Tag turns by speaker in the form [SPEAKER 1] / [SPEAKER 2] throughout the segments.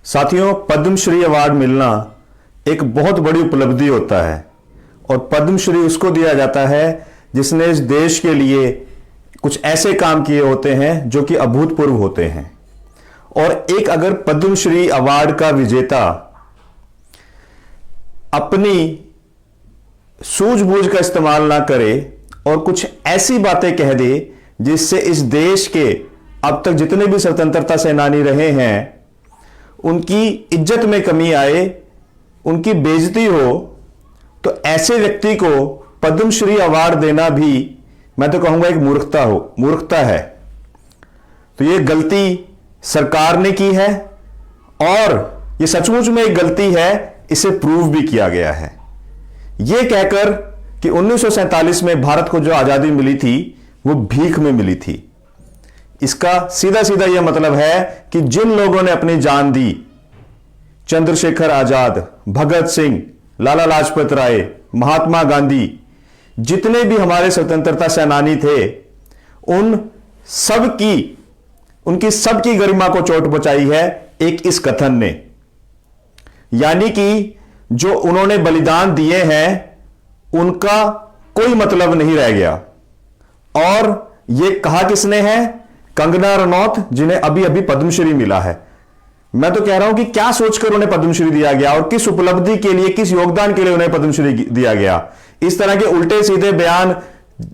[SPEAKER 1] साथियों, पद्मश्री अवार्ड मिलना एक बहुत बड़ी उपलब्धि होता है और पद्मश्री उसको दिया जाता है जिसने इस देश के लिए कुछ ऐसे काम किए होते हैं जो कि अभूतपूर्व होते हैं। और एक अगर पद्मश्री अवार्ड का विजेता अपनी सूझबूझ का इस्तेमाल ना करे और कुछ ऐसी बातें कह दे जिससे इस देश के अब तक जितने भी स्वतंत्रता सेनानी रहे हैं उनकी इज्जत में कमी आए, उनकी बेइज्जती हो, तो ऐसे व्यक्ति को पद्मश्री अवार्ड देना भी मैं तो कहूंगा एक मूर्खता है। तो ये गलती सरकार ने की है और ये सचमुच में एक गलती है, इसे प्रूव भी किया गया है। ये कहकर कि 1947 में भारत को जो आजादी मिली थी वो भीख में मिली थी, इसका सीधा सीधा यह मतलब है कि जिन लोगों ने अपनी जान दी, चंद्रशेखर आजाद, भगत सिंह, लाला लाजपत राय, महात्मा गांधी, जितने भी हमारे स्वतंत्रता सेनानी थे, उनकी सबकी गरिमा को चोट पहुंचाई है एक इस कथन ने। यानी कि जो उन्होंने बलिदान दिए हैं उनका कोई मतलब नहीं रह गया। और यह कहा किसने है? कंगना रनौत, जिन्हें अभी अभी पद्मश्री मिला है। मैं तो कह रहा हूं कि क्या सोचकर उन्हें पद्मश्री दिया गया और किस उपलब्धि के लिए, किस योगदान के लिए उन्हें पद्मश्री दिया गया। इस तरह के उल्टे सीधे बयान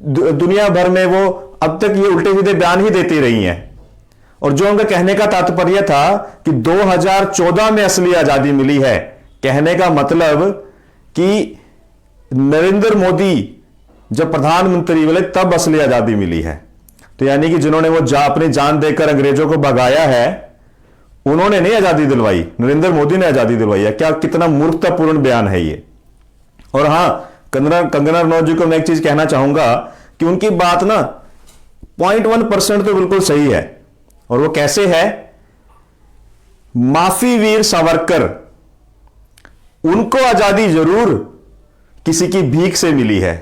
[SPEAKER 1] दुनिया भर में वो अब तक ये उल्टे सीधे बयान ही देती रही हैं। और जो उनका कहने का तात्पर्य था कि 2014 में असली आजादी मिली है, कहने का मतलब कि नरेंद्र मोदी जब प्रधानमंत्री बने तब असली आजादी मिली है। तो यानी कि जिन्होंने वो अपनी जान देकर अंग्रेजों को भगाया है, उन्होंने नहीं आजादी दिलवाई, नरेंद्र मोदी ने आजादी दिलवाई है। क्या कितना मूर्खतापूर्ण बयान है ये। और हां, कंगना रनौत जी को मैं एक चीज कहना चाहूंगा कि उनकी बात ना 0.1% तो बिल्कुल सही है। और वो कैसे है? माफी वीर सावरकर, उनको आजादी जरूर किसी की भीख से मिली है,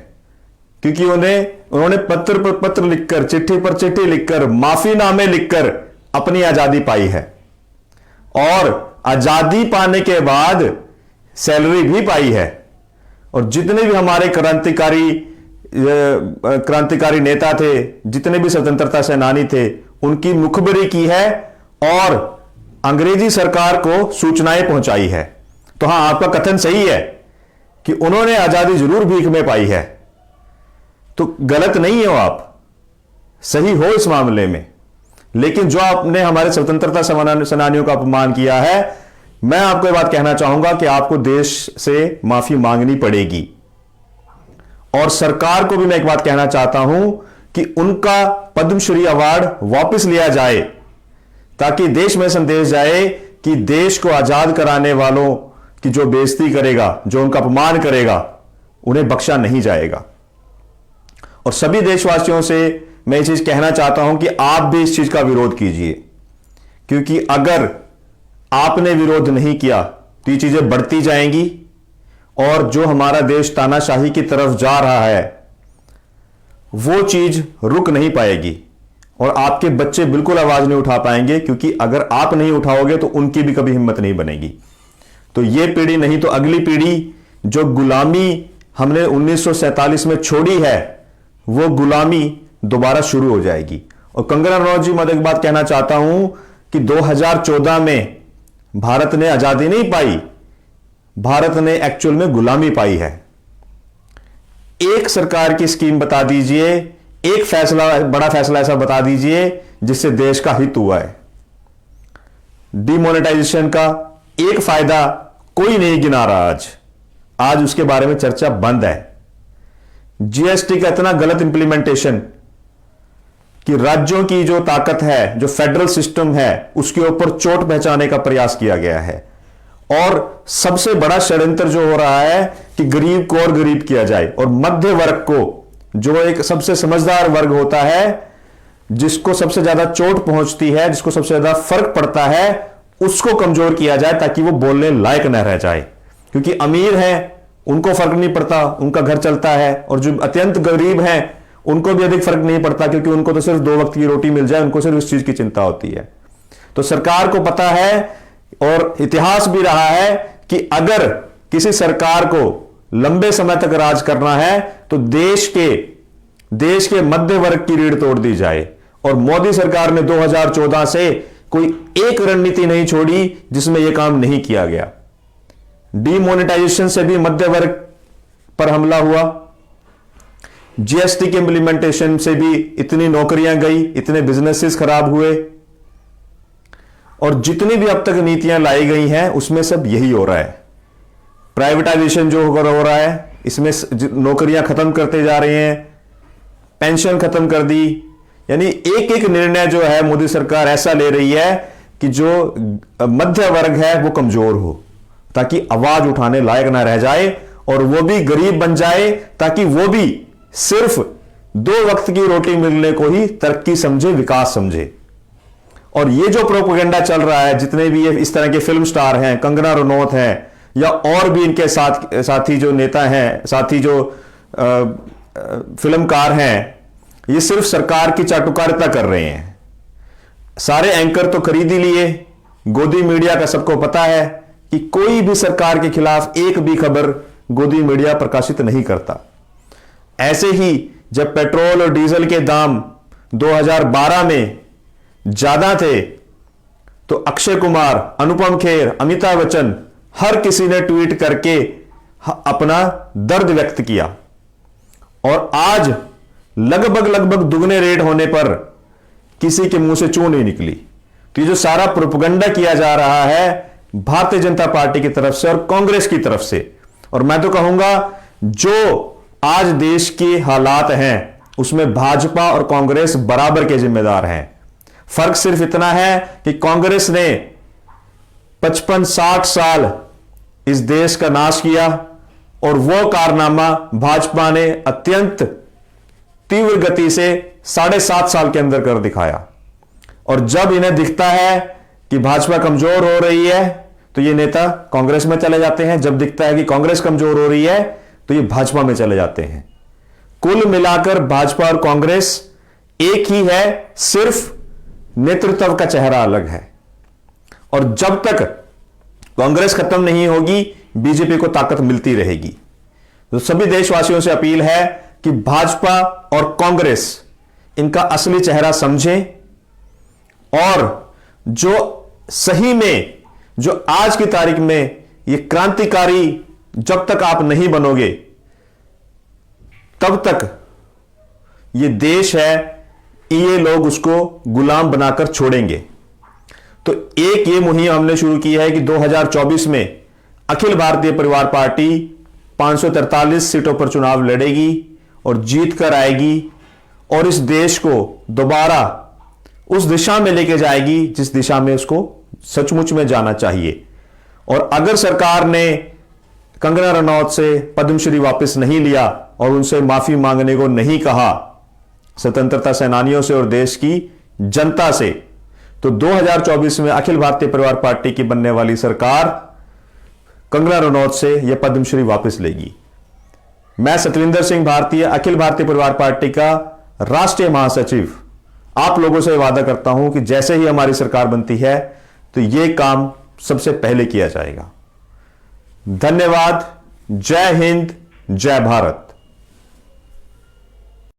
[SPEAKER 1] क्योंकि उन्होंने पत्र पर पत्र लिखकर, चिट्ठी पर चिट्ठी लिखकर, माफीनामे लिखकर अपनी आजादी पाई है। और आजादी पाने के बाद सैलरी भी पाई है। और जितने भी हमारे क्रांतिकारी नेता थे, जितने भी स्वतंत्रता सेनानी थे, उनकी मुखबरी की है और अंग्रेजी सरकार को सूचनाएं पहुंचाई है। तो हां, आपका कथन सही है कि उन्होंने आजादी जरूर भीख में पाई है। तो गलत नहीं हो आप, सही हो इस मामले में। लेकिन जो आपने हमारे स्वतंत्रता सेनानियों का अपमान किया है, मैं आपको यह बात कहना चाहूंगा कि आपको देश से माफी मांगनी पड़ेगी। और सरकार को भी मैं एक बात कहना चाहता हूं कि उनका पद्मश्री अवार्ड वापस लिया जाए, ताकि देश में संदेश जाए कि देश को आजाद कराने वालों की जो बेइज्जती करेगा, जो उनका अपमान करेगा, उन्हें बख्शा नहीं जाएगा। और सभी देशवासियों से मैं ये चीज कहना चाहता हूं कि आप भी इस चीज का विरोध कीजिए, क्योंकि अगर आपने विरोध नहीं किया तो ये चीजें बढ़ती जाएंगी और जो हमारा देश तानाशाही की तरफ जा रहा है वो चीज रुक नहीं पाएगी और आपके बच्चे बिल्कुल आवाज नहीं उठा पाएंगे, क्योंकि अगर आप नहीं उठाओगे तो उनकी भी कभी हिम्मत नहीं बनेगी। तो ये पीढ़ी नहीं तो अगली पीढ़ी, जो गुलामी हमने 1947 में छोड़ी है, वो गुलामी दोबारा शुरू हो जाएगी। और कंगना रनौत जी, मैं एक बात कहना चाहता हूं कि 2014 में भारत ने आजादी नहीं पाई, भारत ने एक्चुअल में गुलामी पाई है। एक सरकार की स्कीम बता दीजिए, एक बड़ा फैसला ऐसा बता दीजिए जिससे देश का हित हुआ है। डिमोनेटाइजेशन का एक फायदा कोई नहीं गिना रहा आज उसके बारे में चर्चा बंद है। जीएसटी का इतना गलत इंप्लीमेंटेशन कि राज्यों की जो ताकत है, जो फेडरल सिस्टम है, उसके ऊपर चोट पहुंचाने का प्रयास किया गया है। और सबसे बड़ा षड्यंत्र जो हो रहा है कि गरीब को और गरीब किया जाए और मध्य वर्ग को, जो एक सबसे समझदार वर्ग होता है, जिसको सबसे ज्यादा चोट पहुंचती है, जिसको सबसे ज्यादा फर्क पड़ता है, उसको कमजोर किया जाए ताकि वो बोलने लायक न रह जाए। क्योंकि अमीर है उनको फर्क नहीं पड़ता, उनका घर चलता है, और जो अत्यंत गरीब हैं उनको भी अधिक फर्क नहीं पड़ता, क्योंकि उनको तो सिर्फ 2 वक्त की रोटी मिल जाए, उनको सिर्फ इस चीज की चिंता होती है। तो सरकार को पता है और इतिहास भी रहा है कि अगर किसी सरकार को लंबे समय तक राज करना है तो देश के मध्य वर्ग की रीढ़ तोड़ दी जाए। और मोदी सरकार ने 2014 से कोई एक रणनीति नहीं छोड़ी जिसमें यह काम नहीं किया गया। डीमोनेटाइजेशन से भी मध्य वर्ग पर हमला हुआ, जीएसटी के इंप्लीमेंटेशन से भी इतनी नौकरियां गई, इतने बिजनेसेस खराब हुए, और जितनी भी अब तक नीतियां लाई गई हैं उसमें सब यही हो रहा है। प्राइवेटाइजेशन जो हो रहा है, इसमें नौकरियां खत्म करते जा रहे हैं, पेंशन खत्म कर दी। यानी एक एक निर्णय जो है मोदी सरकार ऐसा ले रही है कि जो मध्य वर्ग है वो कमजोर हो, ताकि आवाज उठाने लायक ना रह जाए और वो भी गरीब बन जाए, ताकि वो भी सिर्फ 2 वक्त की रोटी मिलने को ही तरक्की समझे, विकास समझे। और ये जो प्रोपेगेंडा चल रहा है, जितने भी ये इस तरह के फिल्म स्टार हैं, कंगना रनौत हैं या और भी इनके साथी जो नेता हैं, साथी जो फिल्मकार हैं, ये सिर्फ सरकार की चाटुकारिता कर रहे हैं। सारे एंकर तो खरीद ही लिए, गोदी मीडिया का सबको पता है कि कोई भी सरकार के खिलाफ एक भी खबर गोदी मीडिया प्रकाशित नहीं करता। ऐसे ही जब पेट्रोल और डीजल के दाम 2012 में ज्यादा थे तो अक्षय कुमार, अनुपम खेर, अमिताभ बच्चन, हर किसी ने ट्वीट करके अपना दर्द व्यक्त किया। और आज लगभग दुगने रेट होने पर किसी के मुंह से चूं नहीं निकली। तो ये जो सारा प्रोपेगेंडा किया जा रहा है भारतीय जनता पार्टी की तरफ से और कांग्रेस की तरफ से, और मैं तो कहूंगा जो आज देश के हालात हैं उसमें भाजपा और कांग्रेस बराबर के जिम्मेदार हैं। फर्क सिर्फ इतना है कि कांग्रेस ने 55-60 साल इस देश का नाश किया और वो कारनामा भाजपा ने अत्यंत तीव्र गति से 7.5 साल के अंदर कर दिखाया। और जब इन्हें दिखता है कि भाजपा कमजोर हो रही है तो ये नेता कांग्रेस में चले जाते हैं, जब दिखता है कि कांग्रेस कमजोर हो रही है तो ये भाजपा में चले जाते हैं। कुल मिलाकर भाजपा और कांग्रेस एक ही है, सिर्फ नेतृत्व का चेहरा अलग है। और जब तक कांग्रेस खत्म नहीं होगी बीजेपी को ताकत मिलती रहेगी। तो सभी देशवासियों से अपील है कि भाजपा और कांग्रेस इनका असली चेहरा समझें और जो सही में जो आज की तारीख में ये क्रांतिकारी जब तक आप नहीं बनोगे तब तक ये देश है, ये लोग उसको गुलाम बनाकर छोड़ेंगे। तो एक ये मुहिम हमने शुरू की है कि 2024 में अखिल भारतीय परिवार पार्टी 543 सीटों पर चुनाव लड़ेगी और जीत कर आएगी और इस देश को दोबारा उस दिशा में लेके जाएगी जिस दिशा में उसको सचमुच में जाना चाहिए। और अगर सरकार ने कंगना रनौत से पद्मश्री वापस नहीं लिया और उनसे माफी मांगने को नहीं कहा स्वतंत्रता सेनानियों से और देश की जनता से, तो 2024 में अखिल भारतीय परिवार पार्टी की बनने वाली सरकार कंगना रनौत से यह पद्मश्री वापस लेगी। मैं सतविंदर सिंह भारतीय, अखिल भारतीय परिवार पार्टी का राष्ट्रीय महासचिव, आप लोगों से वादा करता हूं कि जैसे ही हमारी सरकार बनती है तो यह काम सबसे पहले किया जाएगा। धन्यवाद। जय हिंद, जय भारत।